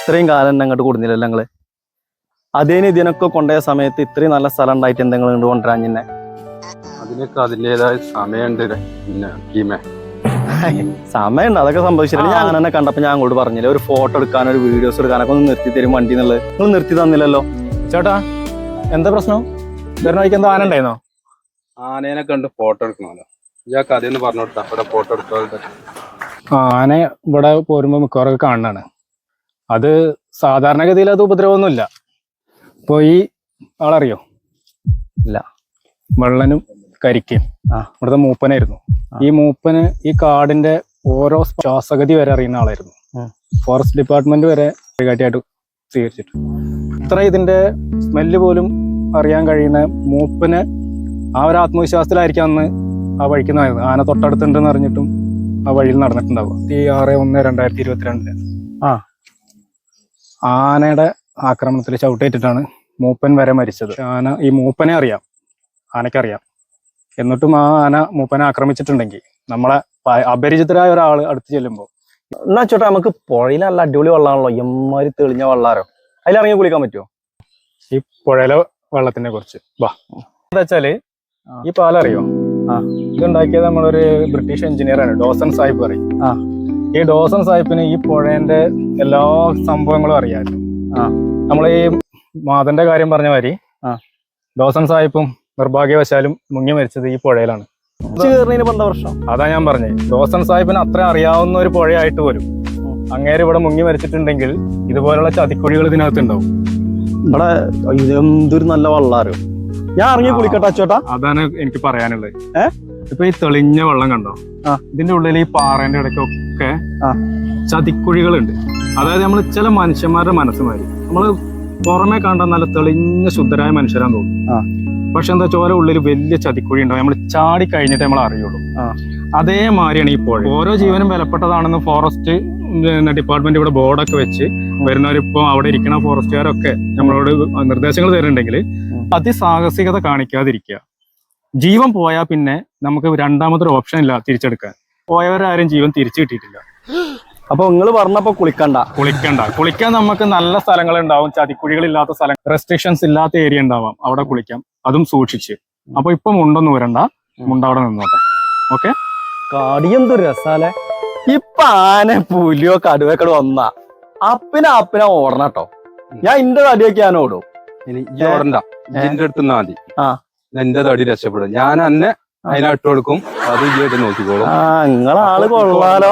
ഇത്രയും കാലം അങ്ങോട്ട് കൊടുന്നില്ലല്ലോ ഞങ്ങള്. അതേന് ഇതിനൊക്കെ കൊണ്ടുപോയ സമയത്ത് ഇത്രയും നല്ല സ്ഥലം ഉണ്ടായിട്ട് എന്തെങ്കിലും കൊണ്ട് കൊണ്ടുവരാൻ തന്നെ. അതിനൊക്കെ അതിൻ്റെതായ സമയമുണ്ട്. പിന്നെ സമയമുണ്ട്, അതൊക്കെ സംഭവിച്ചില്ല. ഞാൻ അങ്ങനെ തന്നെ കണ്ടപ്പോ ഞാൻ അങ്ങോട്ട് പറഞ്ഞില്ല, ഒരു ഫോട്ടോ എടുക്കാനോ ഒരു വീഡിയോസ് എടുക്കാനൊക്കെ ഒന്ന് നിർത്തി തരും വണ്ടി എന്നുള്ളത്. നിങ്ങൾ നിർത്തി തന്നില്ലല്ലോ. ചേട്ടാ എന്താ പ്രശ്നം? വരുന്ന വഴിക്ക് എന്താ ആന ഉണ്ടായിരുന്നോ? ആനേനെ കണ്ട് ഫോട്ടോ എടുക്കണമല്ലോ. ഞാൻ കഥയെന്ന് പറഞ്ഞു കൊടുത്താ അവിടെ ഫോട്ടോ എടുക്കാതെ. ആന ഇവിടെ പോരുമ്പോ മിക്കവാറൊക്കെ കാണാനാണ്. അത് സാധാരണഗതിയിൽ അത് ഉപദ്രവമൊന്നുമില്ല. ഇപ്പൊ ഈ ആളറിയോ? ഇല്ല. വെള്ളനും കരിക്കയും ഇവിടുത്തെ മൂപ്പനായിരുന്നു. ഈ മൂപ്പന് ഈ കാടിന്റെ ഓരോ ശ്വാസഗതി വരെ അറിയുന്ന ആളായിരുന്നു. ഫോറസ്റ്റ് ഡിപ്പാർട്ട്മെന്റ് വരെ കാട്ടിയായിട്ട് സ്വീകരിച്ചിട്ട് ഇത്ര ഇതിന്റെ സ്മെല്ല് പോലും അറിയാൻ കഴിയുന്ന മൂപ്പന് ആ ഒരു ആത്മവിശ്വാസത്തിലായിരിക്കും അന്ന് ആ വഴിക്ക് നടന്നത്. ആന തൊട്ടടുത്തുണ്ടെന്ന് അറിഞ്ഞിട്ടും ആ വഴിയിൽ നടന്നിട്ടുണ്ടാവുക. 6/1/2022 ആനയുടെ ആക്രമണത്തിൽ ചവിട്ടേറ്റിട്ടാണ് മൂപ്പൻ വരെ മരിച്ചത്. ഈ മൂപ്പനെ അറിയാം, ആനക്കറിയാം. എന്നിട്ടും ആ ആന മൂപ്പനെ ആക്രമിച്ചിട്ടുണ്ടെങ്കിൽ നമ്മളെ അപരിചിതരായ ഒരാൾ അടുത്ത് ചെല്ലുമ്പോൾ എന്നാ ചോട്ടാ, നമുക്ക് പുഴയിൽ നല്ല അടിപൊളി വെള്ളമാണല്ലോ, എമ്മാതിരി തെളിഞ്ഞ വെള്ളാരോ. അതിലിറങ്ങി കുളിക്കാൻ പറ്റുമോ? ഈ പുഴയിലെ വെള്ളത്തിനെ കുറിച്ച് എന്താ വെച്ചാല്, ഈ പാലറിയോ? ഇതുണ്ടാക്കിയത് നമ്മളൊരു ബ്രിട്ടീഷ് എഞ്ചിനീയറാണ്, ഡോസൺ സാഹിബ് പറയും. ഈ ഡോസൺ സാഹിബിന് ഈ പുഴേന്റെ എല്ലാ സംഭവങ്ങളും അറിയാമായിരുന്നു. നമ്മൾ ഈ മാതന്റെ കാര്യം പറഞ്ഞ മാതിരി ഡോസൺ സാഹിബും നിർഭാഗ്യവശാലും മുങ്ങി മരിച്ചത് ഈ പുഴയിലാണ്. അതാ ഞാൻ പറഞ്ഞത്, ഡോസൺ സാഹിബിന് അത്ര അറിയാവുന്ന ഒരു പുഴയായിട്ട് പോലും അങ്ങേര് ഇവിടെ മുങ്ങി മരിച്ചിട്ടുണ്ടെങ്കിൽ ഇതുപോലുള്ള ചതിക്കുഴികൾ ഇതിനകത്ത് ഉണ്ടാവും. ഇവിടെ എന്തൊരു നല്ല വെള്ളാരോ. ഞാൻ ഇറങ്ങി കുളിക്കട്ടെ അച്ചോട്ടാ? അതാണ് എനിക്ക് പറയാനുള്ളത്. ഇപ്പൊ ഈ തെളിഞ്ഞ വെള്ളം കണ്ടോ? ഇതിന്റെ ഉള്ളിൽ ഈ പാറേന്റെ ഇടയ്ക്കൊക്കെ ചതിക്കുഴികളുണ്ട്. അതായത് നമ്മൾ ചില മനുഷ്യന്മാരുടെ മനസ്സുമാരി നമ്മള് പുറമെ കണ്ട നല്ല തെളിഞ്ഞ ശുദ്ധരായ മനുഷ്യരാന്ന് തോന്നും. പക്ഷെ എന്താ ചോര ഉള്ളിൽ വലിയ ചതിക്കുഴി ഉണ്ടാവും. നമ്മൾ ചാടി കഴിഞ്ഞിട്ട് നമ്മൾ അറിയുള്ളൂ. അതേമാതിരിയാണ് ഈ പുഴ. ഓരോ ജീവനും വിലപ്പെട്ടതാണെന്ന് ഫോറസ്റ്റ് ഡിപ്പാർട്ട്മെന്റ് ഇവിടെ ബോർഡൊക്കെ വെച്ച് വരുന്നവരിപ്പോ അവിടെ ഇരിക്കുന്ന ഫോറസ്റ്റുകാരൊക്കെ നമ്മളോട് നിർദ്ദേശങ്ങൾ തരുന്നുണ്ടെങ്കിൽ അതിസാഹസികത കാണിക്കാതിരിക്കുക. ജീവൻ പോയാൽ പിന്നെ നമുക്ക് രണ്ടാമതൊരു ഓപ്ഷൻ ഇല്ല തിരിച്ചെടുക്കാൻ. പോയവരാരും ജീവൻ തിരിച്ചു കിട്ടിയിട്ടില്ല. അപ്പൊ നിങ്ങൾ പറഞ്ഞപ്പോ കുളിക്കാൻ നമുക്ക് നല്ല സ്ഥലങ്ങൾ ഉണ്ടാവും, ചതിക്കുഴികളില്ലാത്ത സ്ഥലം, റെസ്ട്രിക്ഷൻസ് ഇല്ലാത്ത ഏരിയ ഉണ്ടാവാം, അവിടെ കുളിക്കാം. അതും സൂക്ഷിച്ച്. അപ്പൊ ഇപ്പൊ മുണ്ടൊന്നും വരണ്ട, മുണ്ട അവിടെ നിന്നോട്ടെ. ഓക്കെ? കാടിയെന്തൊരു രസാലെ. ഇപ്പൊ ആന പുലിയോ കടുവക്കട് വന്നാ അപ്പിനെ ഓടണം കേട്ടോ. ഞാൻ എന്റെ തടിയൊക്കെ ഞാൻ ഓടും. ഇനി ഈ ഓടണ്ട, ഇതിന്റെ അടുത്ത് മതി. എന്റെ തടി രക്ഷപ്പെടും. ഞാൻ അന്നെ അതിനെ ഇട്ട് കൊടുക്കും, അത് ഈ നോക്കിക്കോളും. നിങ്ങളാള് കൊള്ളാലോ.